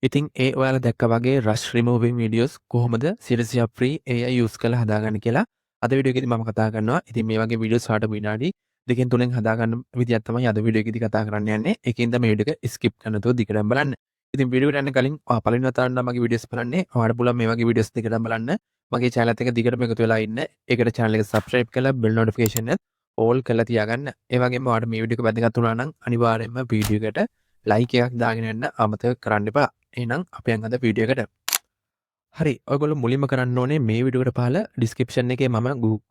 ඉතින් ඒ ඔයාලා දැක්ක වගේ rush removing videos කොහොමද Sirisia free AI use කරලා හදාගන්නේ කියලා අද වීඩියෝ එකේදී මම කතා කරනවා. ඉතින් මේ වගේ වීඩියෝස් වලට විනාඩි 2-3 හදාගන්න විදියක් තමයි අද වීඩියෝ එකේදී කතා කරන්න යන්නේ. ඒකින්ද මේ වීඩියෝ එක skip කරන්න නැතුව දිගටම බලන්න. ඉතින් වීඩියෝ එකට යන්න කලින් ඔයා පළවෙනි වතාවට නම් මගේ වීඩියෝස් බලන්නේ. ඔයාලට පුළුවන් මේ වගේ වීඩියෝස් දිගටම බලන්න. මගේ channel එකත් දිගටම එකතු වෙලා ඉන්න. ඒකට channel එක subscribe කරලා bell notification එක all කරලා තියාගන්න. ඒ වගේම ඔයාලට මේ වීඩියෝ එක වැදගත් වුණා නම් අනිවාර්යයෙන්ම වීඩියෝ එකට like එකක් දාගෙන යන්න අමතක කරන්න එපා. එහෙනම් අපි යන් අද වීඩියෝ එකට. හරි. ඔයගොල්ලෝ මුලින්ම කරන්න ඕනේ මේ වීඩියෝ එකට පහළ description එකේ මම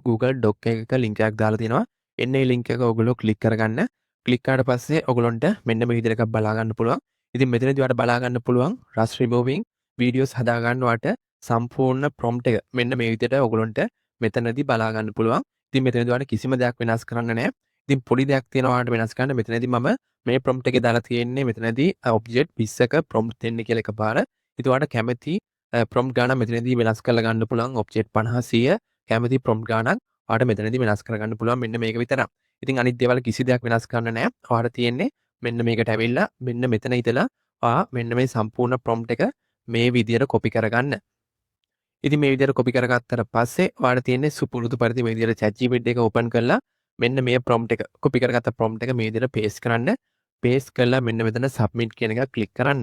Google Doc එකක link එකක් දාලා තියෙනවා. එන්න ඒ link එක ඔයගොල්ලෝ click කරගන්න. click කරාට පස්සේ ඔයගොල්ලන්ට මෙන්න මේ විදිහට එකක් බලා ගන්න පුළුවන්. ඉතින් මෙතනදී ඔයාලට බලා ගන්න පුළුවන් rush removing videos හදා ගන්න ඔයාලට සම්පූර්ණ prompt එක මෙන්න මේ විදිහට ඔයගොල්ලන්ට මෙතනදී බලා ගන්න පුළුවන්. ඉතින් මෙතනදී ඔයාලට කිසිම දෙයක් වෙනස් කරන්න නැහැ. ඉතින් පොඩි දෙයක් තියෙනවා ඔයාලට වෙනස් කරන්න. මෙතනදී මම මේ prompt එකේ දාලා තියෙන්නේ මෙතනදී object 20ක prompt දෙන්න කියලා එකපාර. ඉතින් ඔයාලට කැමති prompt ගානක් මෙතනදී වෙනස් කරලා ගන්න පුළුවන් object 50 100 කැමති prompt ගානක් ඔයාලට මෙතනදී වෙනස් කරගන්න පුළුවන් මෙන්න මේක විතරක්. ඉතින් අනිත් දේවල් කිසි දෙයක් වෙනස් කරන්න නැහැ. ඔයාලට තියෙන්නේ මෙන්න මේකට ඇවිල්ලා මෙන්න මෙතන ඉඳලා ඔයා මෙන්න මේ සම්පූර්ණ prompt එක මේ විදියට copy කරගන්න. ඉතින් මේ විදියට copy කරගත්තට පස්සේ ඔයාලට තියෙන්නේ සුපුරුදු පරිදි මේ විදියට ChatGPT එක open කරලා මෙන්න මේ prompt එක copy කරගත්ත prompt එක මේ විදියට paste කරන්න. paste කරලා මෙන්න මෙතන submit කියන එක click කරන්න.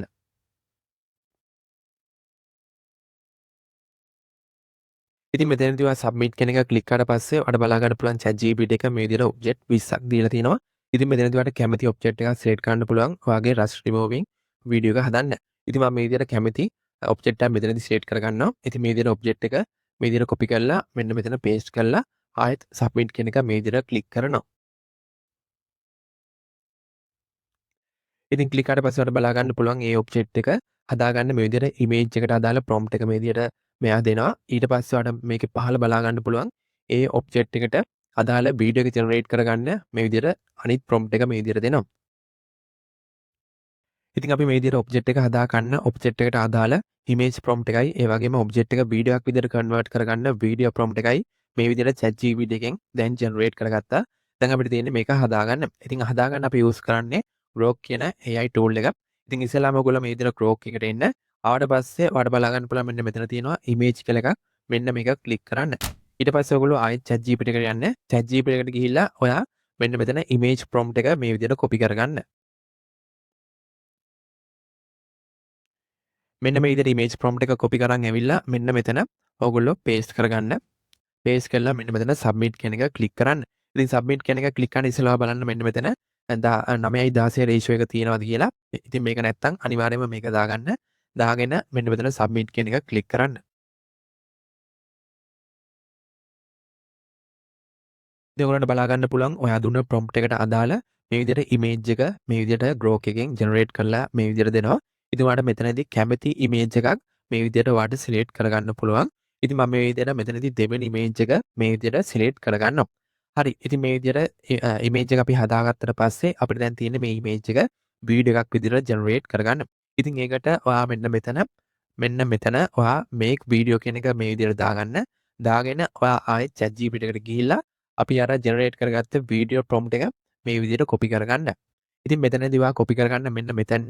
ඉතින් මෙතනදී ඔයා submit කියන එක click කරාට පස්සේ ඔයාලට බලා ගන්න පුළුවන් ChatGPT එක මේ විදියට object 20ක් දීලා තියෙනවා. ඉතින් මෙතනදී ඔයාලට කැමති object එකක් select කරන්න පුළුවන්. ඔයාගේ rush removing video එක හදන්න. ඉතින් මම මේ විදියට කැමති object එකක් මෙතනදී select කරගන්නවා. ඉතින් මේ විදියට object එක මේ විදියට copy කරලා මෙන්න මෙතන paste කරලා ආයෙත් submit කියන එක මේ විදියට click කරනවා. ඉතින් ක්ලික් කරාට පස්සේ ඔයාලට බලා ගන්න පුළුවන් ඒ ඔබ්ජෙක්ට් එක හදාගන්න මේ විදිහට ඉමේජ් එකට අදාළ ප්‍රොම්ප්ට් එක මේ විදිහට මෙයා දෙනවා. ඊට පස්සේ ඔයාලට මේකේ පහළ බලා ගන්න පුළුවන් ඒ ඔබ්ජෙක්ට් එකට අදාළ වීඩියෝ එක ජෙනරේට් කරගන්න මේ විදිහට අනිත් ප්‍රොම්ප්ට් එක මේ විදිහට දෙනවා. ඉතින් අපි මේ විදිහට ඔබ්ජෙක්ට් එක හදා ගන්න ඔබ්ජෙක්ට් එකට අදාළ ඉමේජ් ප්‍රොම්ප්ට් එකයි ඒ වගේම ඔබ්ජෙක්ට් එක වීඩියෝ එකක් විදිහට කන්වර්ට් කරගන්න වීඩියෝ ප්‍රොම්ප්ට් එකයි මේ විදිහට ChatGPT එකෙන් දැන් ජෙනරේට් කරගත්තා. දැන් අපිට තියෙන්නේ මේක හදාගන්න. ඉතින් හදාගන්න අපි යූස් කරන්නේ Grok කියන AI tool එක. ඉතින් ඉස්සෙල්ලාම ඔයගොල්ලෝ මේ විදිහට Grok එකට එන්න. ආවට පස්සේ ඔයාලට බලා ගන්න පුළුවන් මෙන්න මෙතන තියෙනවා image කියලා එකක්. මෙන්න මේක ක්ලික් කරන්න. ඊට පස්සේ ඔයගොල්ලෝ ආයෙත් ChatGPT එකට යන්න. ChatGPT එකට ගිහිල්ලා ඔයා මෙන්න මෙතන image prompt එක මේ විදිහට copy කරගන්න. මෙන්න මේ විදිහට image prompt එක copy කරන් ඇවිල්ලා මෙන්න මෙතන ඔයගොල්ලෝ paste කරගන්න. paste කරලා මෙන්න මෙතන submit කියන එක click කරන්න. ඉතින් submit කියන එක click කරන්න ඉස්සෙල්ලා බලන්න මෙන්න මෙතන 9යි 16 ratio එක තියෙනවද කියලා. ඉතින් මේක නැත්තම් අනිවාර්යයෙන්ම මේක දාගන්න. දාගෙන මෙන්න මෙතන submit කියන එක click කරන්න. ඉතින් ඔයගොල්ලන්ට බලා ගන්න පුළුවන් ඔයා දුන්න prompt එකට අදාළ මේ විදිහට image එක මේ විදිහට Grok එකෙන් generate කරලා මේ විදිහට දෙනවා. ඉතින් ඔයාලට මෙතනදී කැමති image එකක් මේ විදිහට ඔයාලට select කරගන්න පුළුවන්. ඉතින් මම මේ විදිහට මෙතනදී දෙවෙනි image එක මේ විදිහට select කරගන්නවා. හරි. ඉතින් මේ විදිහට image එක අපි හදාගත්තට පස්සේ අපිට දැන් තියෙන්නේ මේ image එක video එකක් විදිහට generate කරගන්න. ඉතින් ඒකට ඔයා මෙන්න මෙතන ඔයා make video කියන එක මේ විදිහට දාගන්න. දාගෙන ඔයා ආයෙත් ChatGPT එකට ගිහිල්ලා අපි අර ජෙනරේට් කරගත්ත වීඩියෝ ප්‍රොම්ප්ට් එක මේ විදිහට කොපි කරගන්න. ඉතින් මෙතනදී ඔයා කොපි කරගන්න මෙන්න මෙතන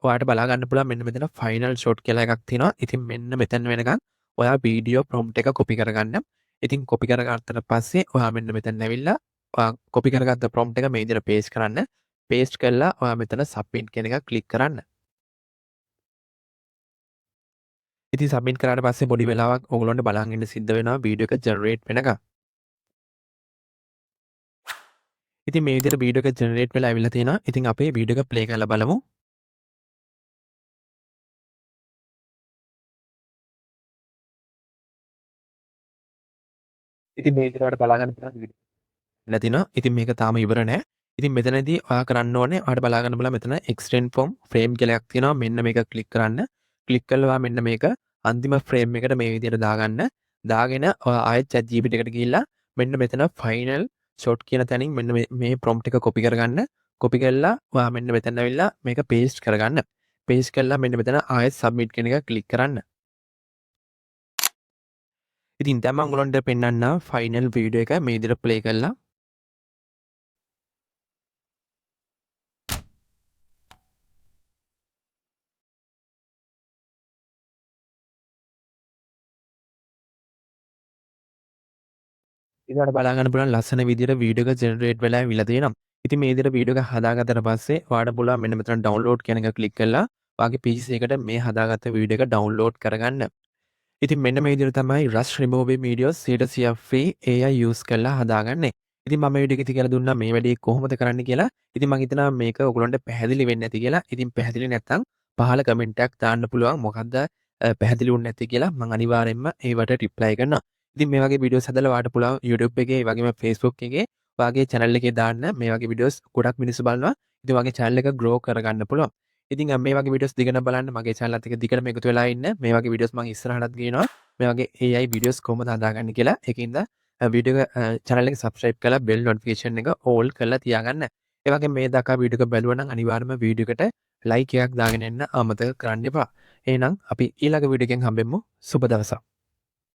ඔයාලට බලා ගන්න පුළුවන් මෙන්න මෙතන ෆයිනල් ෂොට් කියලා එකක් තියෙනවා. ඉතින් මෙන්න මෙතන වෙනකන් ඔයා වීඩියෝ ප්‍රොම්ප්ට් එක කොපි කරගන්න. ඉතින් කොපි කරගත්තට පස්සේ ඔයා මෙන්න මෙතන ඇවිල්ලා ඔයා කොපි කරගත්ත ප්‍රොම්ප්ට් එක මේ විදිහට පේස්ට් කරන්න. පේස්ට් කරලා ඔයා මෙතන සබ්මිට් කියන එක ක්ලික් කරන්න. ඉතින් සබ්මිට් කරාට පස්සේ පොඩි වෙලාවක් ඕගොල්ලන්ට බලන් ඉන්න සිද්ධ වෙනවා වීඩියෝ එක ජෙනරේට් වෙනකන්. ඉතින් මේ විදිහට වීඩියෝ එක ජෙනරේට් වෙලා ඇවිල්ලා තියෙනවා. ඉතින් අපේ වීඩියෝ එක ප්ලේ කරලා බලමු. ඉතින් මේ විදිහට ඔයාලට බලා ගන්න පුළුවන් වීඩියෝ නැතිනවා. ඉතින් මේක තාම ඉවර නෑ. ඉතින් මෙතනදී ඔයා කරන්න ඕනේ ඔයාලට බලා ගන්න බලන්න මෙතන extend from frame කියලා එකක් තියෙනවා. මෙන්න මේක ක්ලික් කරන්න. ක්ලික් කළා ඔයා මෙන්න මේක අන්තිම ෆ්‍රේම් එකට මේ විදිහට දාගන්න. දාගෙන ඔයා ආයෙත් ChatGPT එකට ගිහිල්ලා මෙන්න මෙතන final shot කියන තැනින් මෙන්න මේ prompt එක copy කරගන්න. copy කරලා ඔයා මෙන්න මෙතන ඇවිල්ලා මේක paste කරගන්න. paste කරලා මෙන්න මෙතන ආයෙත් submit කියන එක ක්ලික් කරන්න. ඉතින් දැන් මම ඔයගලන්ට පෙන්නන්නම් ෆයිනල් වීඩියෝ එක මේ විදිහට ප්ලේ කරලා ඉතින් ඔයාලට බලා ගන්න පුළුවන් ලස්සන විදියට වීඩියෝ එක ජෙනරේට් වෙලා ඇවිල්ලා තියෙනවා. ඉතින් මේ විදියට වීඩියෝ එක හදාගත්තට පස්සේ ඔයාලට පුළුවන් මෙන්න මෙතන ඩවුන්ලෝඩ් කියන එක ක්ලික් කරලා ඔයාගේ PC එකට මේ හදාගත්ත වීඩියෝ එක ඩවුන්ලෝඩ් කරගන්න. ඉතින් මෙන්න මේ විදිහට තමයි Rush Removing Videos 100% free AI use කරලා හදාගන්නේ. ඉතින් මම වීඩියෝ එකේ කියලා දුන්නා මේ වැඩේ කොහොමද කරන්න කියලා. ඉතින් මම හිතනවා මේක ඔයගොල්ලන්ට පැහැදිලි වෙන්නේ නැති කියලා. ඉතින් පැහැදිලි නැත්නම් පහළ කමෙන්ට් එකක් දාන්න පුළුවන්. මොකද්ද පැහැදිලි වුනේ නැති කියලා මම අනිවාර්යෙන්ම ඒවට රිප්ලයි කරනවා. ඉතින් මේ වගේ වීඩියෝස් හදලා ඔයාලට පුළුවන් YouTube එකේ, ඒ වගේම Facebook එකේ ඔයාගේ channel එකේ දාන්න. මේ වගේ වීඩියෝස් ගොඩක් මිනිස්සු බලනවා. ඉතින් ඔයාගේ channel එක grow කරගන්න පුළුවන්. ඉතින් මේ වගේ වීඩියෝස් දිගට බලන්න මගේ channel එකත් එක්ක දිගටම එකතු වෙලා ඉන්න. මේ වගේ වීඩියෝස් මම ඉස්සරහටත් ගේනවා. මේ වගේ AI වීඩියෝස් කොහොමද හදාගන්නේ කියලා. ඒකින්ද වීඩියෝ එක channel එක subscribe කරලා bell notification එක all කරලා තියාගන්න. ඒ වගේම මේ දක්වා වීඩියෝ එක බැලුවා නම් අනිවාර්යයෙන්ම වීඩියෝ එකට like එකක් දාගෙන එන්න අමතක කරන්න එපා. එහෙනම් අපි ඊළඟ වීඩියෝ එකෙන් හම්බෙමු. සුබ දවසක්.